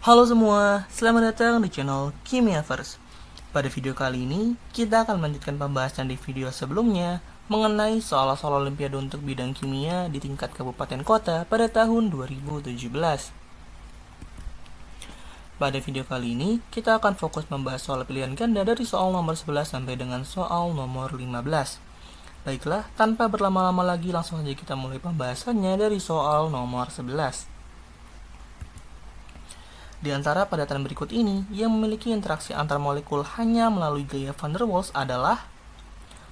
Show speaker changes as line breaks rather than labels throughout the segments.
Halo semua, selamat datang di channel Kimiaverse. Pada video kali ini, kita akan melanjutkan pembahasan di video sebelumnya mengenai soal-soal olimpiade untuk bidang kimia di tingkat kabupaten kota pada tahun 2017. Pada video kali ini, kita akan fokus membahas soal pilihan ganda dari soal nomor 11 sampai dengan soal nomor 15. Baiklah, tanpa berlama-lama lagi langsung saja kita mulai pembahasannya dari soal nomor 11. Di antara padatan berikut ini, yang memiliki interaksi antar molekul hanya melalui gaya van der Waals adalah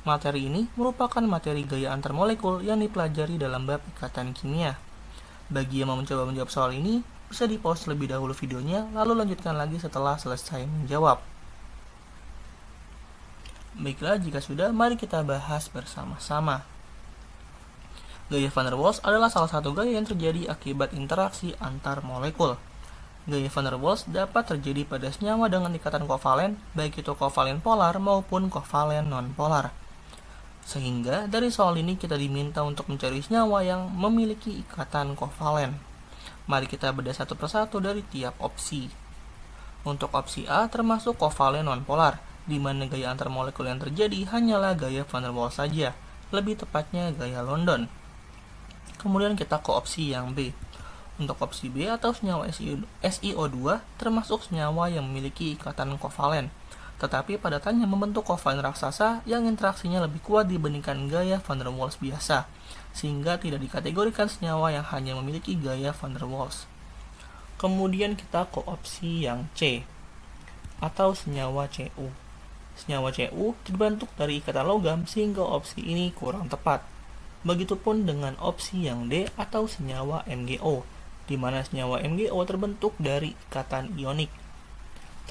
materi ini merupakan materi gaya antar molekul yang dipelajari dalam bab ikatan kimia. Bagi yang mau mencoba menjawab soal ini, bisa di-pause lebih dahulu videonya, lalu lanjutkan lagi setelah selesai menjawab. Baiklah, jika sudah, mari kita bahas bersama-sama. Gaya van der Waals adalah salah satu gaya yang terjadi akibat interaksi antar molekul. Gaya van der Waals dapat terjadi pada senyawa dengan ikatan kovalen, baik itu kovalen polar maupun kovalen non-polar. Sehingga dari soal ini kita diminta untuk mencari senyawa yang memiliki ikatan kovalen. Mari kita bedah satu persatu dari tiap opsi. Untuk opsi A termasuk kovalen non-polar, di mana gaya antar molekul yang terjadi hanyalah gaya van der Waals saja, lebih tepatnya gaya London. Kemudian kita ke opsi yang B. Untuk opsi B atau senyawa SiO2 termasuk senyawa yang memiliki ikatan kovalen, tetapi padatannya membentuk kovalen raksasa yang interaksinya lebih kuat dibandingkan gaya van der Waals biasa, sehingga tidak dikategorikan senyawa yang hanya memiliki gaya van der Waals. Kemudian kita ke opsi yang C atau senyawa Cu. Senyawa Cu terbentuk dari ikatan logam sehingga opsi ini kurang tepat. Begitupun dengan opsi yang D atau senyawa MgO, di mana senyawa MgO terbentuk dari ikatan ionik.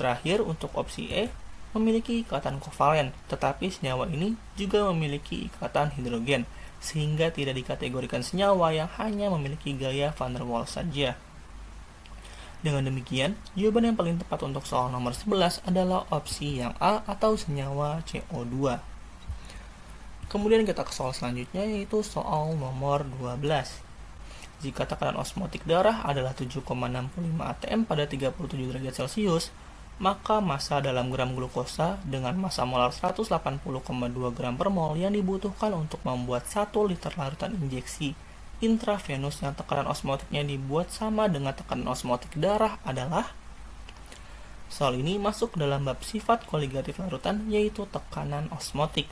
Terakhir, untuk opsi E, memiliki ikatan kovalen, tetapi senyawa ini juga memiliki ikatan hidrogen, sehingga tidak dikategorikan senyawa yang hanya memiliki gaya van der Waals saja. Dengan demikian, jawaban yang paling tepat untuk soal nomor 11 adalah opsi yang A atau senyawa CO2. Kemudian kita ke soal selanjutnya, yaitu soal nomor 12. Jika tekanan osmotik darah adalah 7,65 atm pada 37 derajat Celcius, maka massa dalam gram glukosa dengan massa molar 180,2 gram per mol yang dibutuhkan untuk membuat 1 liter larutan injeksi intravenus yang tekanan osmotiknya dibuat sama dengan tekanan osmotik darah adalah. Soal ini masuk dalam bab sifat koligatif larutan, yaitu tekanan osmotik.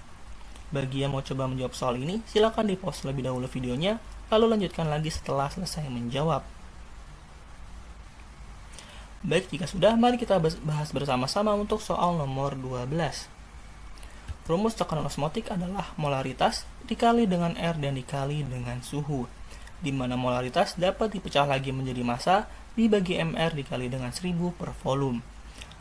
Bagi yang mau coba menjawab soal ini, silakan di-pause lebih dahulu videonya, lalu lanjutkan lagi setelah selesai menjawab. Baik, jika sudah, mari kita bahas bersama-sama untuk soal nomor 12. Rumus tekanan osmotik adalah molaritas dikali dengan R dan dikali dengan suhu, di mana molaritas dapat dipecah lagi menjadi massa dibagi MR dikali dengan 1000 per volume.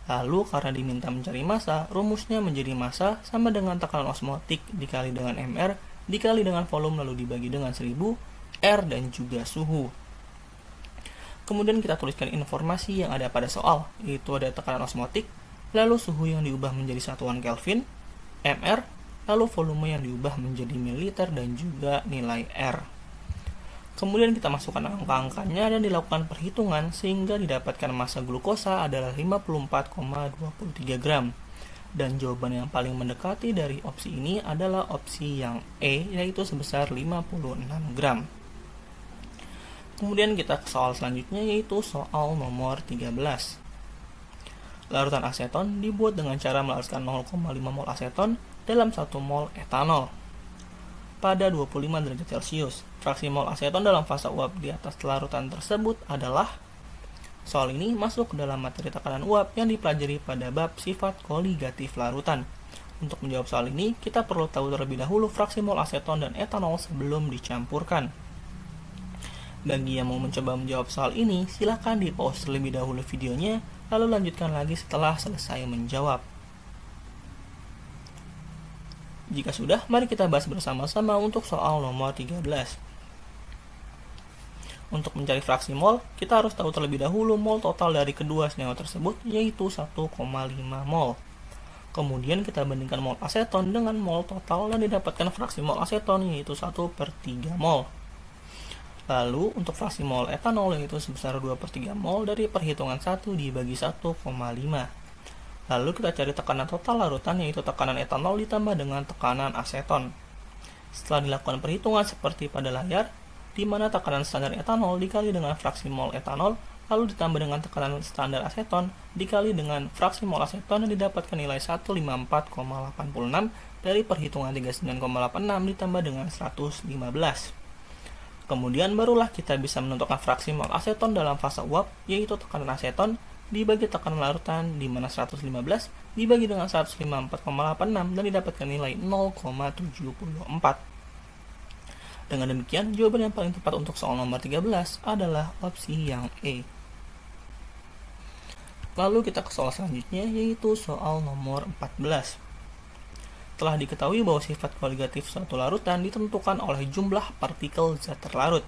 Lalu karena diminta mencari massa, rumusnya menjadi massa sama dengan tekanan osmotik dikali dengan MR dikali dengan volume lalu dibagi dengan 1000, R dan juga suhu. Kemudian kita tuliskan informasi yang ada pada soal, yaitu ada tekanan osmotik, lalu suhu yang diubah menjadi satuan Kelvin, MR, lalu volume yang diubah menjadi mililiter dan juga nilai R. Kemudian kita masukkan angka-angkanya dan dilakukan perhitungan sehingga didapatkan massa glukosa adalah 54,23 gram. Dan jawaban yang paling mendekati dari opsi ini adalah opsi yang E, yaitu sebesar 56 gram. Kemudian kita ke soal selanjutnya, yaitu soal nomor 13. Larutan aseton dibuat dengan cara melarutkan 0,5 mol aseton dalam 1 mol etanol pada 25 derajat Celcius. Fraksi mol aseton dalam fasa uap di atas larutan tersebut adalah. Soal ini masuk dalam materi tekanan uap yang dipelajari pada bab sifat koligatif larutan. Untuk menjawab soal ini, kita perlu tahu terlebih dahulu fraksi mol aseton dan etanol sebelum dicampurkan. Bagi yang mau mencoba menjawab soal ini, silakan di-pause terlebih dahulu videonya, lalu lanjutkan lagi setelah selesai menjawab. Jika sudah, mari kita bahas bersama-sama untuk soal nomor 13. Untuk mencari fraksi mol, kita harus tahu terlebih dahulu mol total dari kedua senyawa tersebut, yaitu 1,5 mol. Kemudian kita bandingkan mol aseton dengan mol total dan didapatkan fraksi mol aseton, yaitu 1/3 mol. Lalu untuk fraksi mol etanol yaitu sebesar 2/3 mol dari perhitungan 1 dibagi 1,5. Lalu kita cari tekanan total larutan yaitu tekanan etanol ditambah dengan tekanan aseton. Setelah dilakukan perhitungan seperti pada layar, di mana tekanan standar etanol dikali dengan fraksi mol etanol, lalu ditambah dengan tekanan standar aseton dikali dengan fraksi mol aseton dan didapatkan nilai 154,86 dari perhitungan 39,86 ditambah dengan 115. Kemudian barulah kita bisa menentukan fraksi mol aseton dalam fase uap, yaitu tekanan aseton dibagi tekanan larutan, di mana 115 dibagi dengan 154,86 dan didapatkan nilai 0,74. Dengan demikian, jawaban yang paling tepat untuk soal nomor 13 adalah opsi yang E. Lalu kita ke soal selanjutnya, yaitu soal nomor 14. Telah diketahui bahwa sifat koligatif suatu larutan ditentukan oleh jumlah partikel zat terlarut.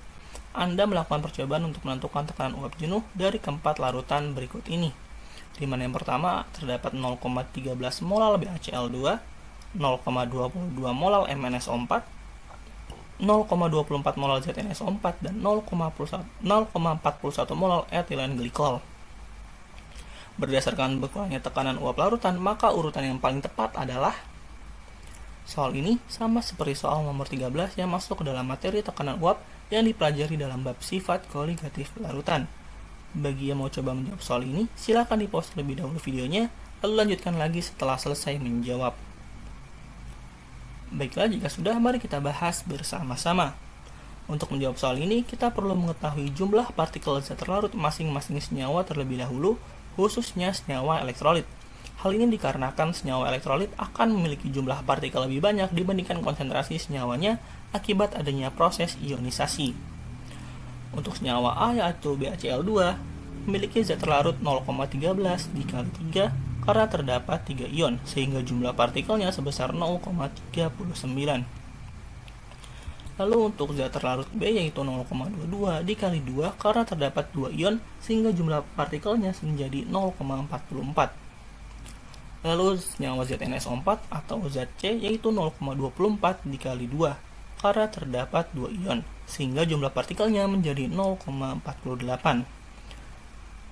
Anda melakukan percobaan untuk menentukan tekanan uap jenuh dari keempat larutan berikut ini. Di mana yang pertama terdapat 0,13 molal BaCl2, 0,22 molal MnSO4, 0,24 molal ZnSO4, dan 0,41 molal etilen glikol. Berdasarkan berkurangnya tekanan uap larutan, maka urutan yang paling tepat adalah soal ini sama seperti soal nomor 13 yang masuk ke dalam materi tekanan uap yang dipelajari dalam bab sifat koligatif larutan. Bagi yang mau coba menjawab soal ini, silakan di-pause terlebih dahulu videonya, lalu lanjutkan lagi setelah selesai menjawab. Baiklah, jika sudah, mari kita bahas bersama-sama. Untuk menjawab soal ini, kita perlu mengetahui jumlah partikel zat terlarut masing-masing senyawa terlebih dahulu, khususnya senyawa elektrolit. Hal ini dikarenakan senyawa elektrolit akan memiliki jumlah partikel lebih banyak dibandingkan konsentrasi senyawanya akibat adanya proses ionisasi. Untuk senyawa A yaitu BaCl2 memiliki zat terlarut 0,13 dikali 3 karena terdapat 3 ion sehingga jumlah partikelnya sebesar 0,39. Lalu untuk zat terlarut B yaitu 0,22 dikali 2 karena terdapat 2 ion sehingga jumlah partikelnya menjadi 0,44. Lalu senyawa ZnSO4 atau zat C yaitu 0,24 dikali 2 karena terdapat 2 ion sehingga jumlah partikelnya menjadi 0,48.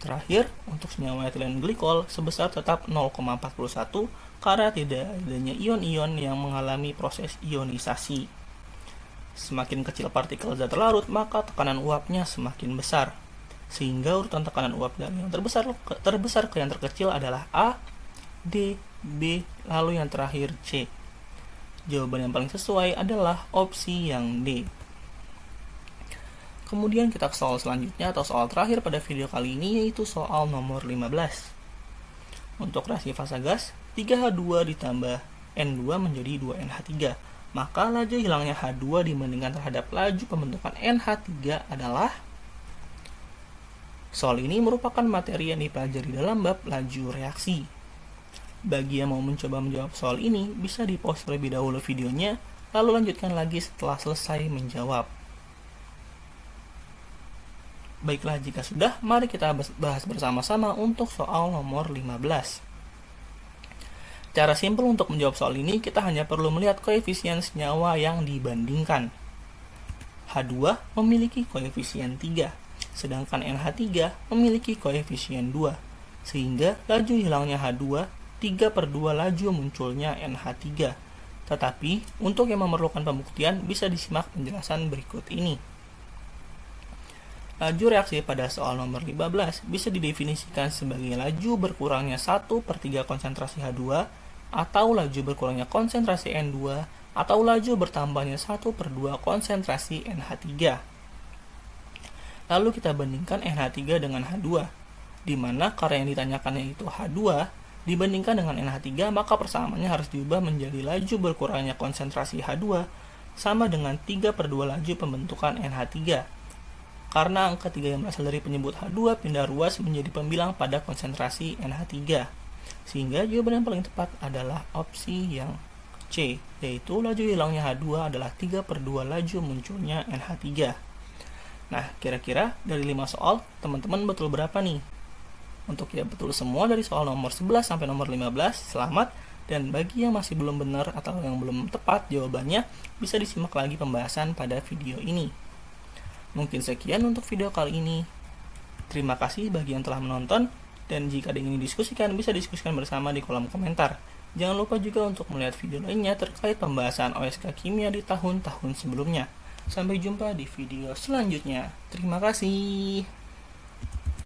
Terakhir, untuk senyawa etilen glikol sebesar tetap 0,41 karena tidak adanya ion-ion yang mengalami proses ionisasi. Semakin kecil partikel zat terlarut, maka tekanan uapnya semakin besar. Sehingga urutan tekanan uap dari yang terbesar ke yang terkecil adalah A, D, B, lalu yang terakhir C. Jawaban yang paling sesuai adalah opsi yang D. Kemudian kita ke soal selanjutnya atau soal terakhir pada video kali ini, yaitu soal nomor 15. Untuk reaksi fasa gas, 3H2 ditambah N2 menjadi 2NH3. Maka laju hilangnya H2 dibandingkan terhadap laju pembentukan NH3 adalah. Soal ini merupakan materi yang dipelajari dalam bab laju reaksi. Bagi yang mau mencoba menjawab soal ini, bisa di-pause terlebih dahulu videonya, lalu lanjutkan lagi setelah selesai menjawab. Baiklah, jika sudah, mari kita bahas bersama-sama untuk soal nomor 15. Cara simpel untuk menjawab soal ini, kita hanya perlu melihat koefisien senyawa yang dibandingkan. H2 memiliki koefisien 3, sedangkan NH3 memiliki koefisien 2, sehingga laju hilangnya H2 3/2 laju munculnya NH3. Tetapi, untuk yang memerlukan pembuktian, bisa disimak penjelasan berikut ini. Laju reaksi pada soal nomor 15 bisa didefinisikan sebagai laju berkurangnya 1/3 konsentrasi H2, atau laju berkurangnya konsentrasi N2, atau laju bertambahnya 1/2 konsentrasi NH3. Lalu kita bandingkan NH3 dengan H2, di mana karena yang ditanyakannya itu H2, dibandingkan dengan NH3, maka persamaannya harus diubah menjadi laju berkurangnya konsentrasi H2 sama dengan 3/2 laju pembentukan NH3. Karena angka 3 yang berasal dari penyebut H2 pindah ruas menjadi pembilang pada konsentrasi NH3. Sehingga jawaban yang paling tepat adalah opsi yang C, yaitu laju hilangnya H2 adalah 3/2 laju munculnya NH3. Nah, kira-kira dari 5 soal, teman-teman betul berapa nih? Untuk ya betul semua dari soal nomor 11 sampai nomor 15, selamat. Dan bagi yang masih belum benar atau yang belum tepat jawabannya, bisa disimak lagi pembahasan pada video ini. Mungkin sekian untuk video kali ini. Terima kasih bagi yang telah menonton, dan jika ada yang ingin didiskusikan, bisa diskusikan bersama di kolom komentar. Jangan lupa juga untuk melihat video lainnya terkait pembahasan OSK Kimia di tahun-tahun sebelumnya. Sampai jumpa di video selanjutnya. Terima kasih.